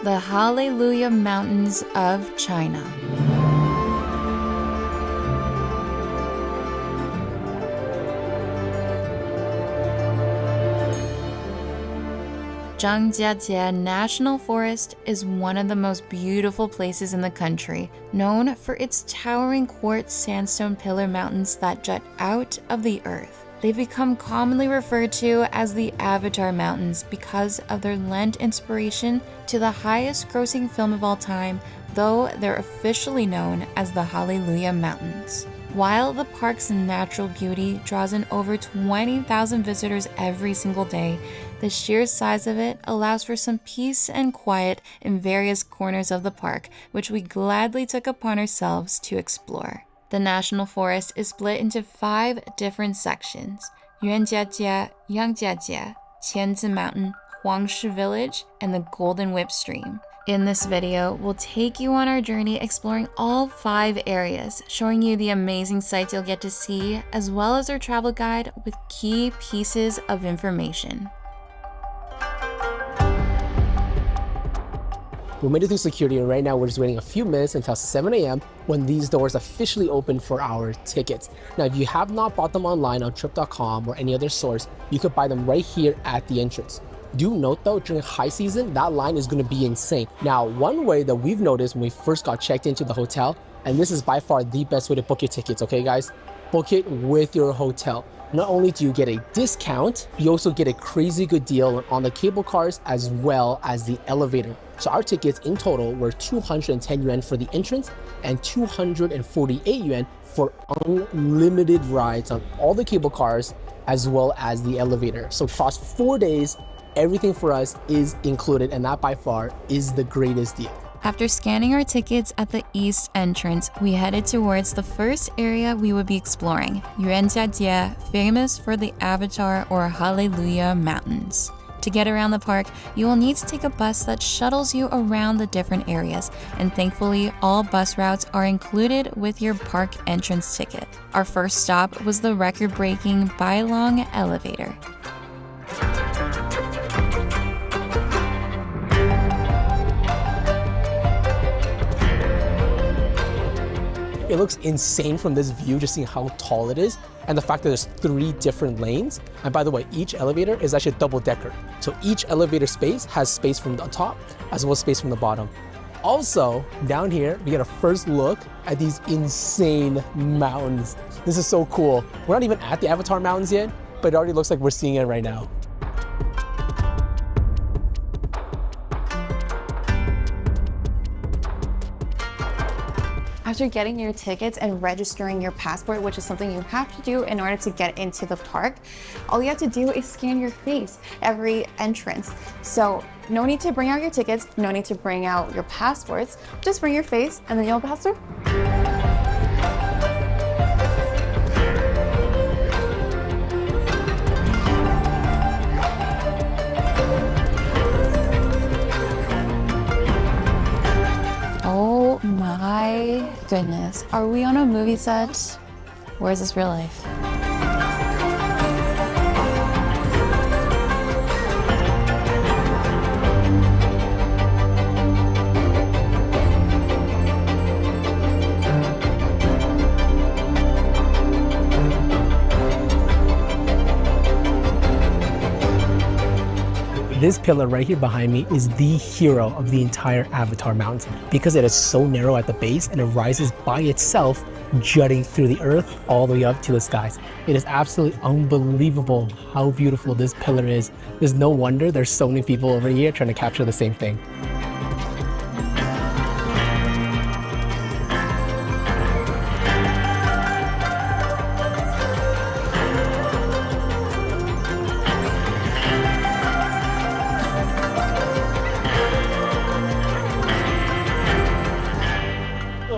the Hallelujah Mountains of China. Zhangjiajie National Forest is one of the most beautiful places in the country, known for its towering quartz sandstone pillar mountains that jut out of the earth. They've become commonly referred to as the Avatar Mountains because of their lent inspiration to the highest grossing film of all time, though they're officially known as the Hallelujah Mountains. While the park's natural beauty draws in over 20,000 visitors every single day, the sheer size of it allows for some peace and quiet in various corners of the park, which we gladly took upon ourselves to explore. The National Forest is split into 5 different sections: Yuanjiajie, Yangjiajie, Tianzi Mountain, Huanshi Village, and the Golden Whip Stream. In this video, we'll take you on our journey exploring all 5 areas, showing you the amazing sights you'll get to see, as well as our travel guide with key pieces of information. We made it through security, and right now we're just waiting a few minutes until 7 a.m. when these doors officially open for our tickets. Now, if you have not bought them online on trip.com or any other source, you could buy them right here at the entrance. Do note though, during high season, that line is going to be insane. Now, one way that we've noticed when we first got checked into the hotel, and this is by far the best way to book your tickets, okay guys? Book it with your hotel. Not only do you get a discount, you also get a crazy good deal on the cable cars as well as the elevator. So our tickets in total were 210 yuan for the entrance and 248 yuan for unlimited rides on all the cable cars as well as the elevator. So across 4 days, everything for us is included, and that by far is the greatest deal. After scanning our tickets at the east entrance, we headed towards the first area we would be exploring, Yuanjiajie, famous for the Avatar or Hallelujah Mountains. To get around the park, you will need to take a bus that shuttles you around the different areas, and thankfully, all bus routes are included with your park entrance ticket. Our first stop was the record-breaking Bailong Elevator. It looks insane from this view, just seeing how tall it is, and the fact that there's 3 different lanes. And by the way, each elevator is actually a double-decker. So each elevator space has space from the top as well as space from the bottom. Also, down here, we get a first look at these insane mountains. This is so cool. We're not even at the Avatar Mountains yet, but it already looks like we're seeing it right now. After getting your tickets and registering your passport, which is something you have to do in order to get into the park, all you have to do is scan your face every entrance. So no need to bring out your tickets, no need to bring out your passports, just bring your face and then you'll pass through. My goodness, are we on a movie set? Where is this real life? This pillar right here behind me is the hero of the entire Avatar Mountain because it is so narrow at the base and it rises by itself, jutting through the earth all the way up to the skies. It is absolutely unbelievable how beautiful this pillar is. There's no wonder there's so many people over here trying to capture the same thing.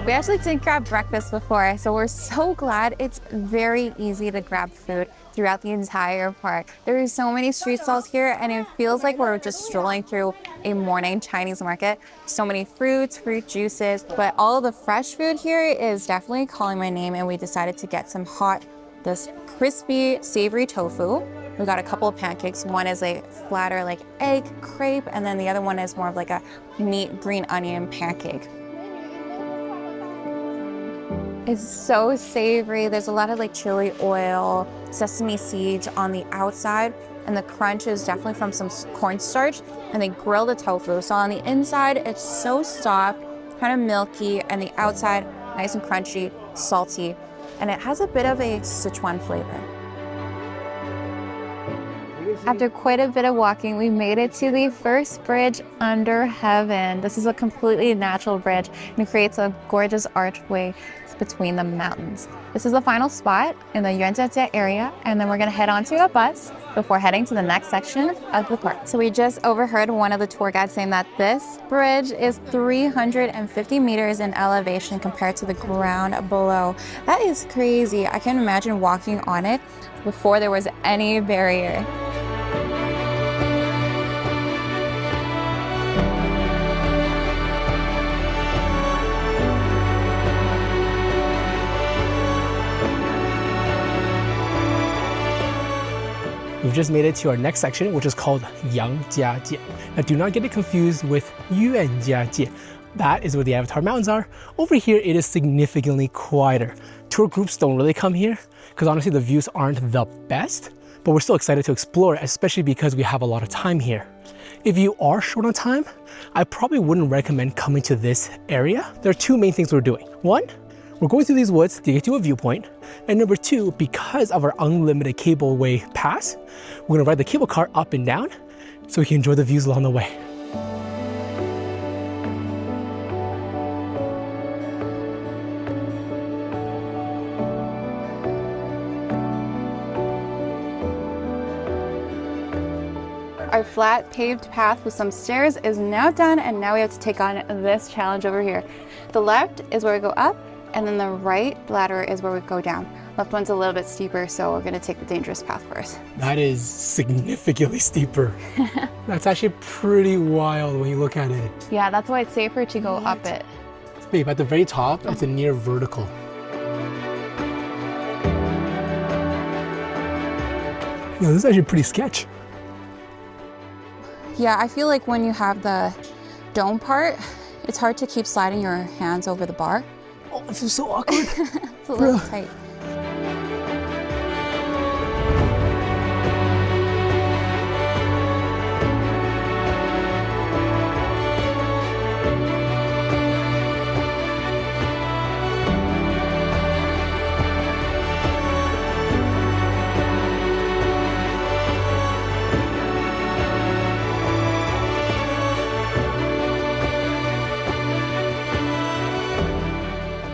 We actually didn't grab breakfast before, so we're so glad. It's very easy to grab food throughout the entire park. There are so many street stalls here, and it feels like we're just strolling through a morning Chinese market. So many fruits, fruit juices, but all of the fresh food here is definitely calling my name, and we decided to get some hot, this crispy, savory tofu. We got a couple of pancakes. One is a flatter like egg crepe, and then the other one is more of like a meat green onion pancake. It's so savory. There's a lot of like chili oil, sesame seeds on the outside, and the crunch is definitely from some cornstarch, and they grill the tofu. So on the inside, it's so soft, kind of milky, and the outside, nice and crunchy, salty, and it has a bit of a Sichuan flavor. After quite a bit of walking, we made it to the first bridge under heaven. This is a completely natural bridge, and it creates a gorgeous archway between the mountains. This is the final spot in the Yuanjiajie area, and then we're gonna head on to a bus before heading to the next section of the park. So we just overheard one of the tour guides saying that this bridge is 350 meters in elevation compared to the ground below. That is crazy. I can imagine walking on it before there was any barrier. We've just made it to our next section, which is called Yangjiajie. Now, do not get it confused with Yuanjiajie. That is where the Avatar Mountains are. Over here, it is significantly quieter. Tour groups don't really come here because honestly, the views aren't the best, but we're still excited to explore, especially because we have a lot of time here. If you are short on time, I probably wouldn't recommend coming to this area. There are two main things we're doing. One, we're going through these woods to get to a viewpoint. And number two, because of our unlimited cableway pass, we're gonna ride the cable car up and down so we can enjoy the views along the way. Our flat paved path with some stairs is now done, and now we have to take on this challenge over here. The left is where we go up, and then the right ladder is where we go down. Left one's a little bit steeper, so we're gonna take the dangerous path first. That is significantly steeper. That's actually pretty wild when you look at it. Yeah, that's why it's safer to go up it. Babe, at the very top, it's a near vertical. Yeah, this is actually pretty sketch. Yeah, I feel like when you have the dome part, it's hard to keep sliding your hands over the bar. Oh, this is so awkward. It's a little tight.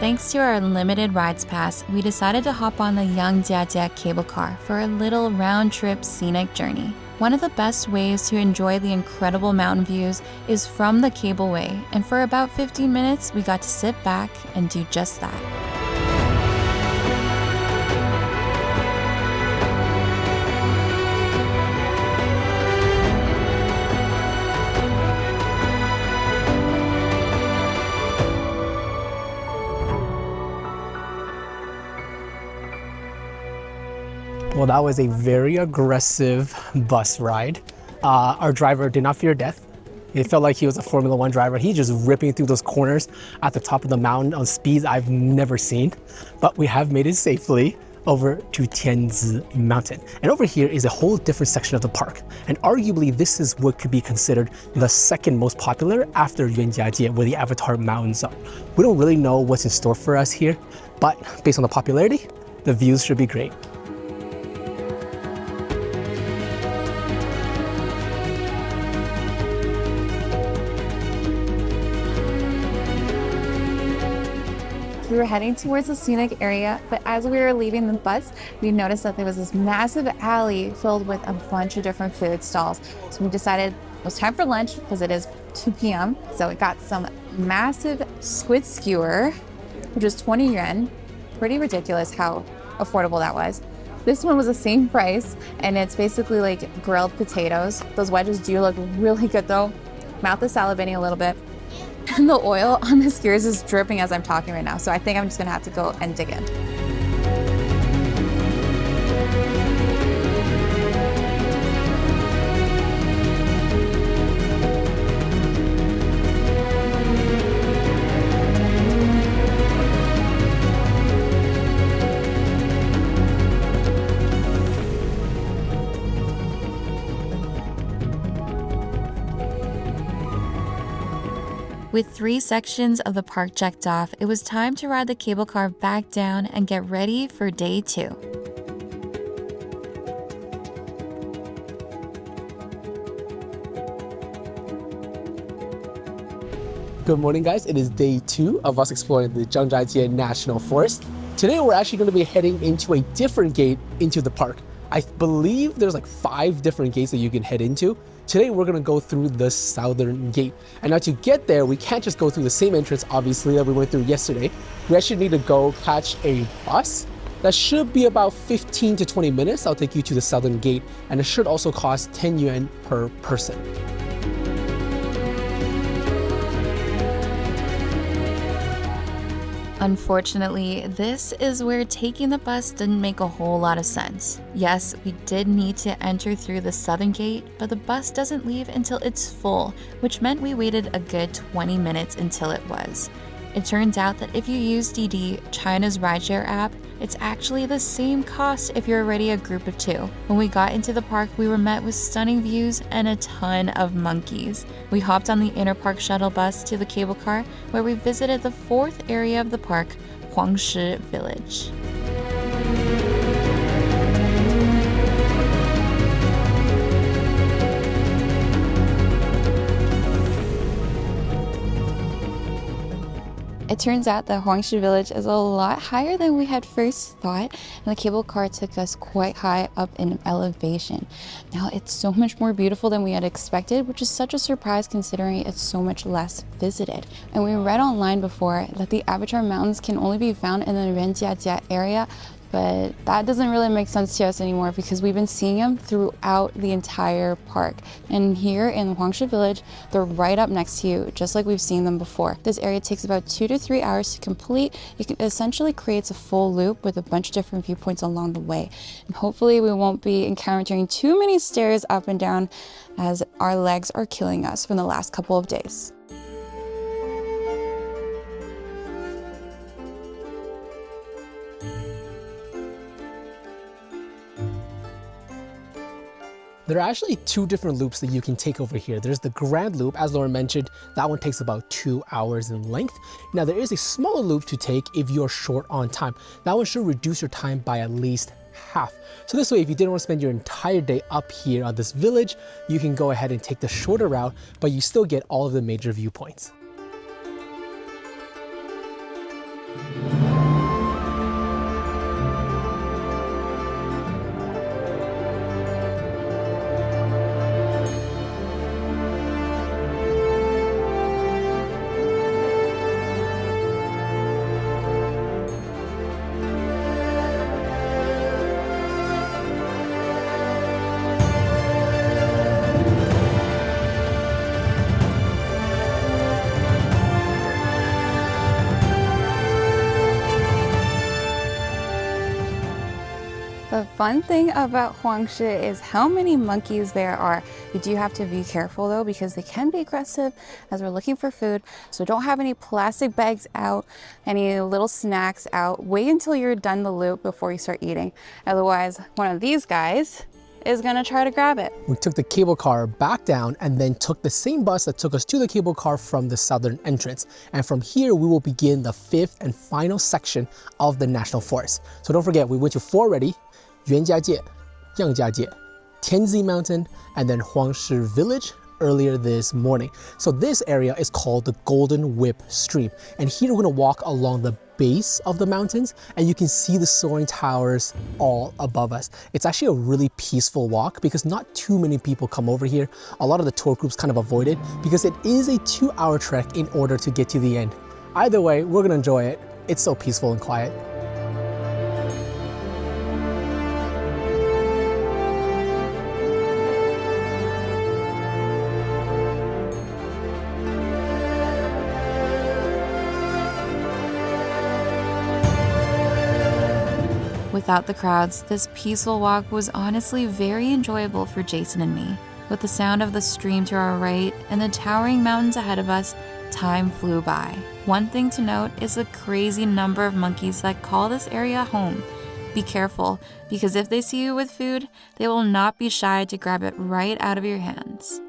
Thanks to our unlimited rides pass, we decided to hop on the Yangjiajie cable car for a little round-trip scenic journey. One of the best ways to enjoy the incredible mountain views is from the cableway, and for about 15 minutes, we got to sit back and do just that. Well, that was a very aggressive bus ride. Our driver did not fear death. It felt like he was a Formula One driver. He just ripping through those corners at the top of the mountain on speeds I've never seen. But we have made it safely over to Tianzi Mountain. And over here is a whole different section of the park. And arguably, this is what could be considered the second most popular after Yuanjiajie, where the Avatar Mountains are. We don't really know what's in store for us here, but based on the popularity, the views should be great. We were heading towards the scenic area, but as we were leaving the bus, we noticed that there was this massive alley filled with a bunch of different food stalls. So we decided it was time for lunch because it is 2 p.m. So we got some massive squid skewer, which was 20 yuan. Pretty ridiculous how affordable that was. This one was the same price, and it's basically like grilled potatoes. Those wedges do look really good though. Mouth is salivating a little bit. And the oil on the skewers is dripping as I'm talking right now, so I think I'm just gonna have to go and dig in. With 3 sections of the park checked off, it was time to ride the cable car back down and get ready for day 2. Good morning, guys. It is day 2 of us exploring the Zhangjiajie National Forest. Today, we're actually going to be heading into a different gate into the park. I believe there's like 5 different gates that you can head into. Today, we're going to go through the southern gate. And now to get there, we can't just go through the same entrance, obviously, that we went through yesterday. We actually need to go catch a bus. That should be about 15 to 20 minutes. I'll take you to the southern gate, and it should also cost 10 yuan per person. Unfortunately, this is where taking the bus didn't make a whole lot of sense. Yes, we did need to enter through the southern gate, but the bus doesn't leave until it's full, which meant we waited a good 20 minutes until it was. It turns out that if you use DD, China's rideshare app, it's actually the same cost if you're already a group of 2. When we got into the park, we were met with stunning views and a ton of monkeys. We hopped on the inner park shuttle bus to the cable car, where we visited the 4th area of the park, Huangshi Village. It turns out that Huanshi Village is a lot higher than we had first thought, and the cable car took us quite high up in elevation. Now, it's so much more beautiful than we had expected, which is such a surprise considering it's so much less visited. And we read online before that the Avatar Mountains can only be found in the Yuanjiajie area, but that doesn't really make sense to us anymore because we've been seeing them throughout the entire park. And here in Huangshi Village, they're right up next to you, just like we've seen them before. This area takes about 2 to 3 hours to complete. It essentially creates a full loop with a bunch of different viewpoints along the way. And hopefully we won't be encountering too many stairs up and down as our legs are killing us from the last couple of days. There are actually 2 different loops that you can take over here. There's the Grand Loop, as Lauren mentioned, that one takes about 2 hours in length. Now there is a smaller loop to take if you're short on time. That one should reduce your time by at least half. So this way, if you didn't want to spend your entire day up here on this village, you can go ahead and take the shorter route, but you still get all of the major viewpoints. The fun thing about Huangshi is how many monkeys there are. You do have to be careful though because they can be aggressive as we're looking for food. So don't have any plastic bags out, any little snacks out. Wait until you're done the loop before you start eating. Otherwise, one of these guys is gonna try to grab it. We took the cable car back down and then took the same bus that took us to the cable car from the southern entrance. And from here, we will begin the 5th and final section of the National Forest. So don't forget, we went to 4 already: Yuanjiajie, Yangjiajie, Tianzi Mountain, and then Huangshi Village earlier this morning. So this area is called the Golden Whip Stream. And here we're gonna walk along the base of the mountains and you can see the soaring towers all above us. It's actually a really peaceful walk because not too many people come over here. A lot of the tour groups kind of avoid it because it is a 2-hour trek in order to get to the end. Either way, we're gonna enjoy it. It's so peaceful and quiet. Without the crowds, this peaceful walk was honestly very enjoyable for Jason and me. With the sound of the stream to our right and the towering mountains ahead of us, time flew by. One thing to note is the crazy number of monkeys that call this area home. Be careful, because if they see you with food, they will not be shy to grab it right out of your hands.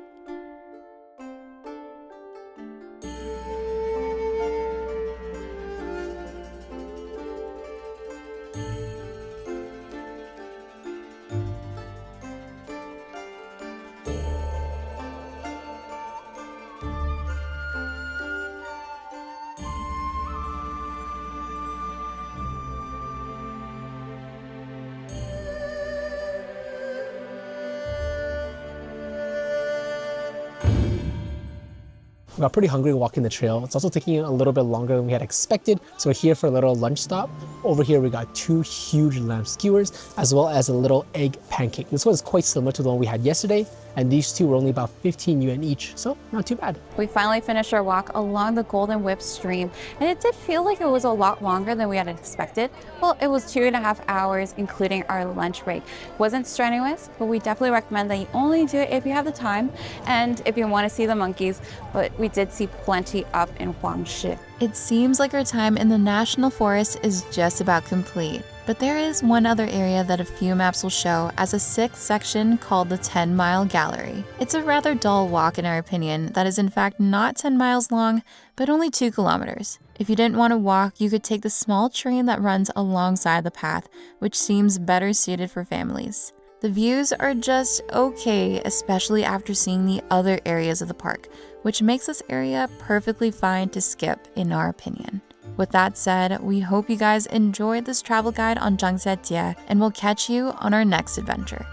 got pretty hungry walking the trail. It's also taking a little bit longer than we had expected. So we're here for a little lunch stop. Over here, we got 2 huge lamb skewers, as well as a little egg pancake. This one is quite similar to the one we had yesterday, and these two were only about 15 yuan each, so not too bad. We finally finished our walk along the Golden Whip stream, and it did feel like it was a lot longer than we had expected. Well, it was 2.5 hours, including our lunch break. Wasn't strenuous, but we definitely recommend that you only do it if you have the time and if you want to see the monkeys, but we did see plenty up in Huangshi. It seems like our time in the national forest is just about complete. But there is one other area that a few maps will show as a 6th section called the 10-mile gallery. It's a rather dull walk in our opinion that is in fact not 10 miles long, but only 2 kilometers. If you didn't want to walk, you could take the small train that runs alongside the path, which seems better suited for families. The views are just okay, especially after seeing the other areas of the park, which makes this area perfectly fine to skip in our opinion. With that said, we hope you guys enjoyed this travel guide on Zhangjiajie, and we'll catch you on our next adventure.